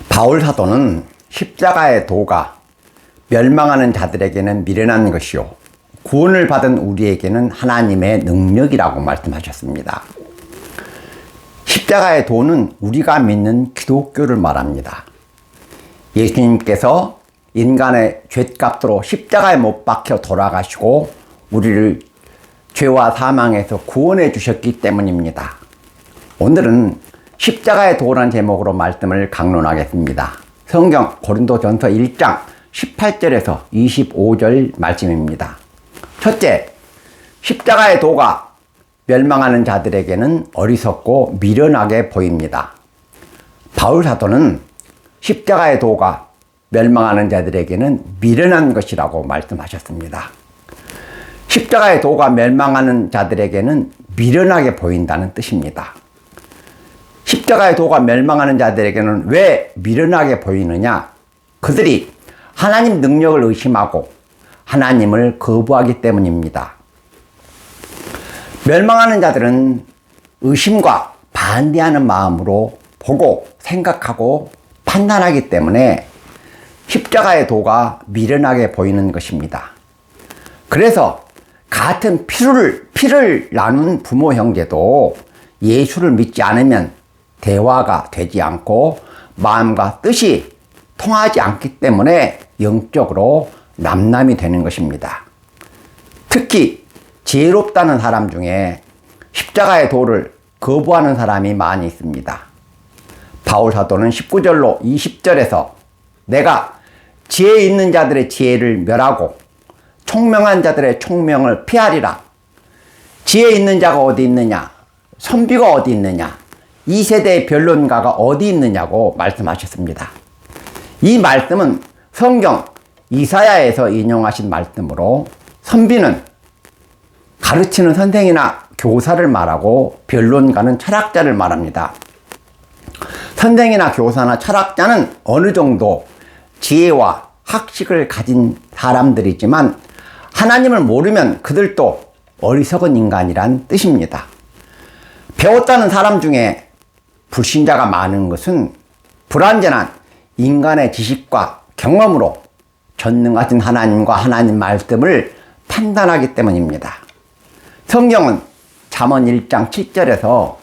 바울 사도는 십자가의 도가 멸망하는 자들에게는 미련한 것이요 구원을 받은 우리에게는 하나님의 능력이라고 말씀하셨습니다. 십자가의 도는 우리가 믿는 기독교를 말합니다. 예수님께서 인간의 죗값으로 십자가에 못 박혀 돌아가시고 우리를 죄와 사망에서 구원해 주셨기 때문입니다. 오늘은 십자가의 도라는 제목으로 말씀을 강론하겠습니다. 성경 고린도전서 1장 18절에서 25절 말씀입니다. 첫째, 십자가의 도가 멸망하는 자들에게는 어리석고 미련하게 보입니다. 바울 사도는 십자가의 도가 멸망하는 자들에게는 미련한 것이라고 말씀하셨습니다. 십자가의 도가 멸망하는 자들에게는 미련하게 보인다는 뜻입니다. 십자가의 도가 멸망하는 자들에게는 왜 미련하게 보이느냐? 그들이 하나님 능력을 의심하고 하나님을 거부하기 때문입니다. 멸망하는 자들은 의심과 반대하는 마음으로 보고 생각하고 판단하기 때문에 십자가의 도가 미련하게 보이는 것입니다. 그래서 같은 피를 나눈 부모 형제도 예수를 믿지 않으면 대화가 되지 않고 마음과 뜻이 통하지 않기 때문에 영적으로 남남이 되는 것입니다. 특히 지혜롭다는 사람 중에 십자가의 도를 거부하는 사람이 많이 있습니다. 바울 사도는 19절로 20절에서 내가 지혜 있는 자들의 지혜를 멸하고 총명한 자들의 총명을 피하리라. 지혜 있는 자가 어디 있느냐? 선비가 어디 있느냐? 이 세대의 변론가가 어디 있느냐고 말씀하셨습니다. 이 말씀은 성경 이사야에서 인용하신 말씀으로 선비는 가르치는 선생이나 교사를 말하고 변론가는 철학자를 말합니다. 선생이나 교사나 철학자는 어느 정도 지혜와 학식을 가진 사람들이지만 하나님을 모르면 그들도 어리석은 인간이란 뜻입니다. 배웠다는 사람 중에 불신자가 많은 것은 불완전한 인간의 지식과 경험으로 전능하신 하나님과 하나님 말씀을 판단하기 때문입니다. 성경은 잠언 1장 7절에서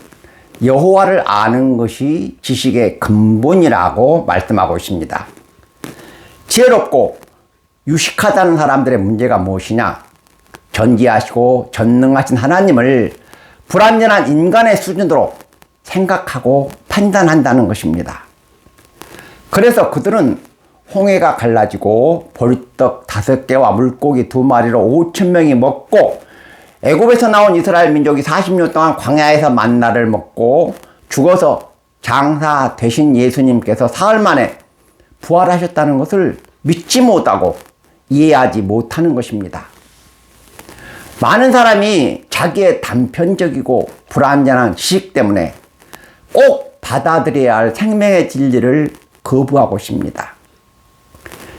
여호와를 아는 것이 지식의 근본이라고 말씀하고 있습니다. 지혜롭고 유식하다는 사람들의 문제가 무엇이냐? 전지하시고 전능하신 하나님을 불완전한 인간의 수준으로 생각하고 판단한다는 것입니다. 그래서 그들은 홍해가 갈라지고 보리떡 5개와 물고기 2마리로 5,000명이 먹고 애굽에서 나온 이스라엘 민족이 40년 동안 광야에서 만나를 먹고 죽어서 장사 되신 예수님께서 사흘 만에 부활하셨다는 것을 믿지 못하고 이해하지 못하는 것입니다. 많은 사람이 자기의 단편적이고 불완전한 지식 때문에 꼭 받아들여야 할 생명의 진리를 거부하고 있습니다.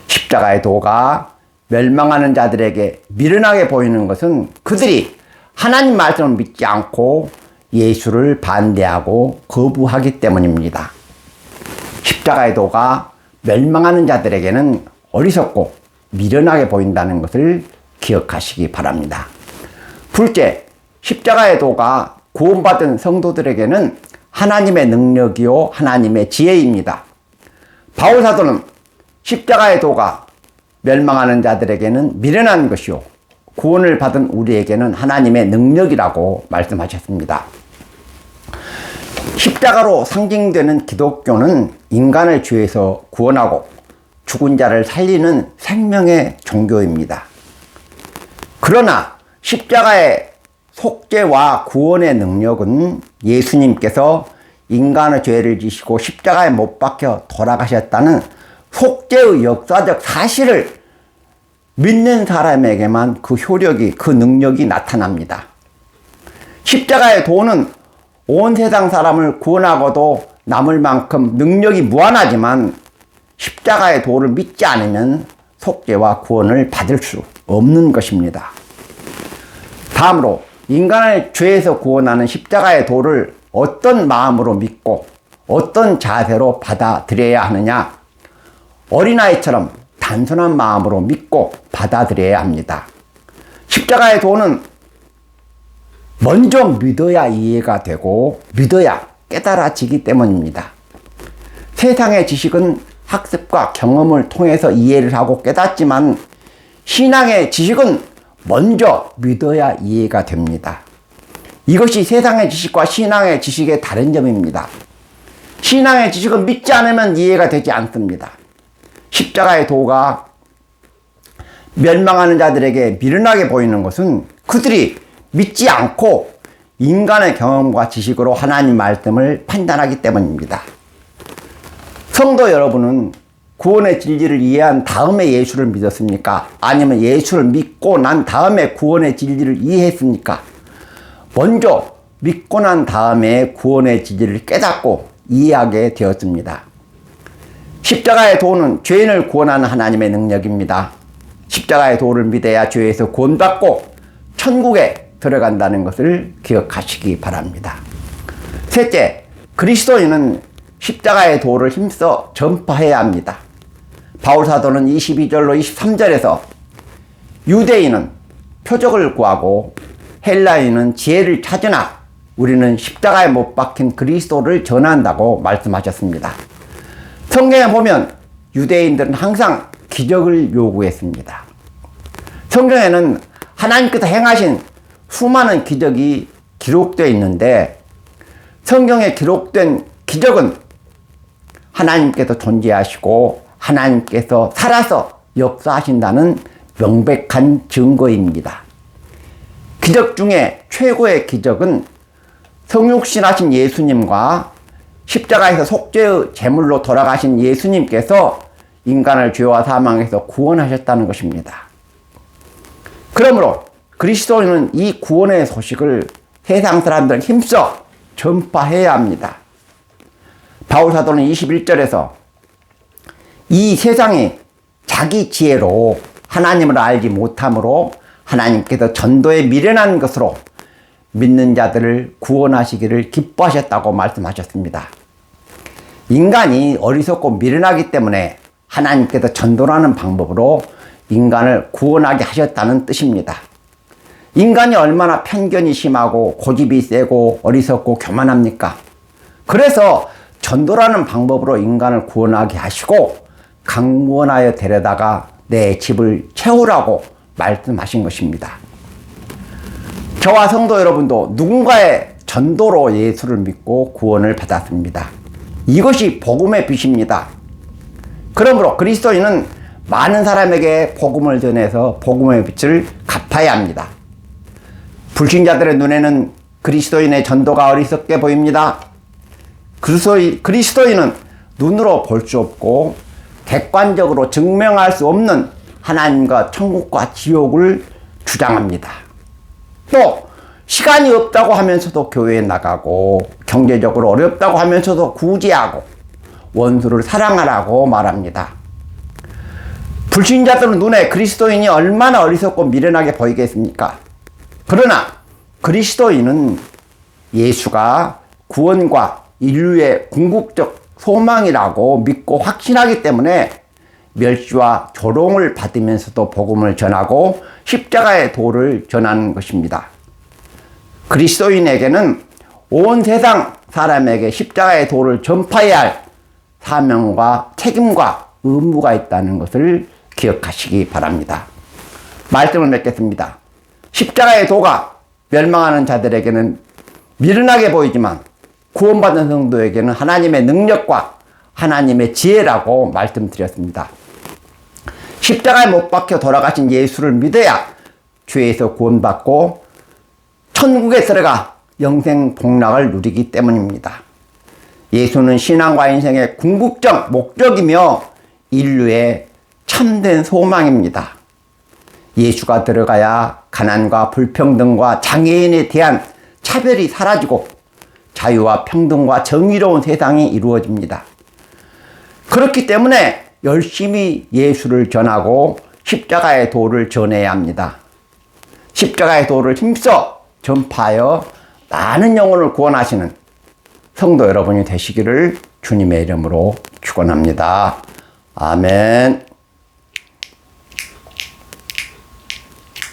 십자가의 도가 멸망하는 자들에게 미련하게 보이는 것은 그들이 하나님 말씀을 믿지 않고 예수를 반대하고 거부하기 때문입니다. 십자가의 도가 멸망하는 자들에게는 어리석고 미련하게 보인다는 것을 기억하시기 바랍니다. 둘째, 십자가의 도가 구원받은 성도들에게는 하나님의 능력이요 하나님의 지혜입니다. 바울 사도는 십자가의 도가 멸망하는 자들에게는 미련한 것이요 구원을 받은 우리에게는 하나님의 능력이라고 말씀하셨습니다. 십자가로 상징되는 기독교는 인간을 죄에서 구원하고 죽은 자를 살리는 생명의 종교입니다. 그러나 십자가의 속죄와 구원의 능력은 예수님께서 인간의 죄를 지시고 십자가에 못 박혀 돌아가셨다는 속죄의 역사적 사실을 믿는 사람에게만 그 효력이, 그 능력이 나타납니다. 십자가의 도는 온 세상 사람을 구원하고도 남을 만큼 능력이 무한하지만 십자가의 도를 믿지 않으면 속죄와 구원을 받을 수 없는 것입니다. 다음으로 인간을 죄에서 구원하는 십자가의 도를 어떤 마음으로 믿고 어떤 자세로 받아들여야 하느냐? 어린아이처럼 단순한 마음으로 믿고 받아들여야 합니다. 십자가의 도는 먼저 믿어야 이해가 되고 믿어야 깨달아지기 때문입니다. 세상의 지식은 학습과 경험을 통해서 이해를 하고 깨닫지만 신앙의 지식은 먼저 믿어야 이해가 됩니다. 이것이 세상의 지식과 신앙의 지식의 다른 점입니다. 신앙의 지식은 믿지 않으면 이해가 되지 않습니다. 십자가의 도가 멸망하는 자들에게 미련하게 보이는 것은 그들이 믿지 않고 인간의 경험과 지식으로 하나님 말씀을 판단하기 때문입니다. 성도 여러분은 구원의 진리를 이해한 다음에 예수를 믿었습니까? 아니면 예수를 믿고 난 다음에 구원의 진리를 이해했습니까? 먼저 믿고 난 다음에 구원의 진리를 깨닫고 이해하게 되었습니다. 십자가의 도는 죄인을 구원하는 하나님의 능력입니다. 십자가의 도를 믿어야 죄에서 구원받고 천국에 들어간다는 것을 기억하시기 바랍니다. 셋째, 그리스도인은 십자가의 도를 힘써 전파해야 합니다. 바울사도는 22절로 23절에서 유대인은 표적을 구하고 헬라인은 지혜를 찾으나 우리는 십자가에 못 박힌 그리스도를 전한다고 말씀하셨습니다. 성경에 보면 유대인들은 항상 기적을 요구했습니다. 성경에는 하나님께서 행하신 수많은 기적이 기록되어 있는데 성경에 기록된 기적은 하나님께서 존재하시고 하나님께서 살아서 역사하신다는 명백한 증거입니다. 기적 중에 최고의 기적은 성육신하신 예수님과 십자가에서 속죄의 제물로 돌아가신 예수님께서 인간을 죄와 사망에서 구원하셨다는 것입니다. 그러므로 그리스도인은 이 구원의 소식을 세상 사람들은 힘써 전파해야 합니다. 바울사도는 21절에서 이 세상이 자기 지혜로 하나님을 알지 못함으로 하나님께서 전도에 미련한 것으로 믿는 자들을 구원하시기를 기뻐하셨다고 말씀하셨습니다. 인간이 어리석고 미련하기 때문에 하나님께서 전도라는 방법으로 인간을 구원하게 하셨다는 뜻입니다. 인간이 얼마나 편견이 심하고 고집이 세고 어리석고 교만합니까? 그래서 전도라는 방법으로 인간을 구원하게 하시고 강구원하여 데려다가 내 집을 채우라고 말씀하신 것입니다. 저와 성도 여러분도 누군가의 전도로 예수를 믿고 구원을 받았습니다. 이것이 복음의 빛입니다. 그러므로 그리스도인은 많은 사람에게 복음을 전해서 복음의 빛을 갚아야 합니다. 불신자들의 눈에는 그리스도인의 전도가 어리석게 보입니다. 그리스도인은 눈으로 볼 수 없고 객관적으로 증명할 수 없는 하나님과 천국과 지옥을 주장합니다. 또 시간이 없다고 하면서도 교회에 나가고 경제적으로 어렵다고 하면서도 구제하고 원수를 사랑하라고 말합니다. 불신자들 눈에 그리스도인이 얼마나 어리석고 미련하게 보이겠습니까? 그러나 그리스도인은 예수가 구원과 인류의 궁극적 소망이라고 믿고 확신하기 때문에 멸시와 조롱을 받으면서도 복음을 전하고 십자가의 도를 전하는 것입니다. 그리스도인에게는 온 세상 사람에게 십자가의 도를 전파해야 할 사명과 책임과 의무가 있다는 것을 기억하시기 바랍니다. 말씀을 맺겠습니다. 십자가의 도가 멸망하는 자들에게는 미련하게 보이지만 구원받은 성도에게는 하나님의 능력과 하나님의 지혜라고 말씀드렸습니다. 십자가에 못 박혀 돌아가신 예수를 믿어야 죄에서 구원받고 천국에 들어가 영생 복락을 누리기 때문입니다. 예수는 신앙과 인생의 궁극적 목적이며 인류의 참된 소망입니다. 예수가 들어가야 가난과 불평등과 장애인에 대한 차별이 사라지고 자유와 평등과 정의로운 세상이 이루어집니다. 그렇기 때문에 열심히 예수를 전하고 십자가의 도를 전해야 합니다. 십자가의 도를 힘써 전파하여 많은 영혼을 구원하시는 성도 여러분이 되시기를 주님의 이름으로 축원합니다. 아멘.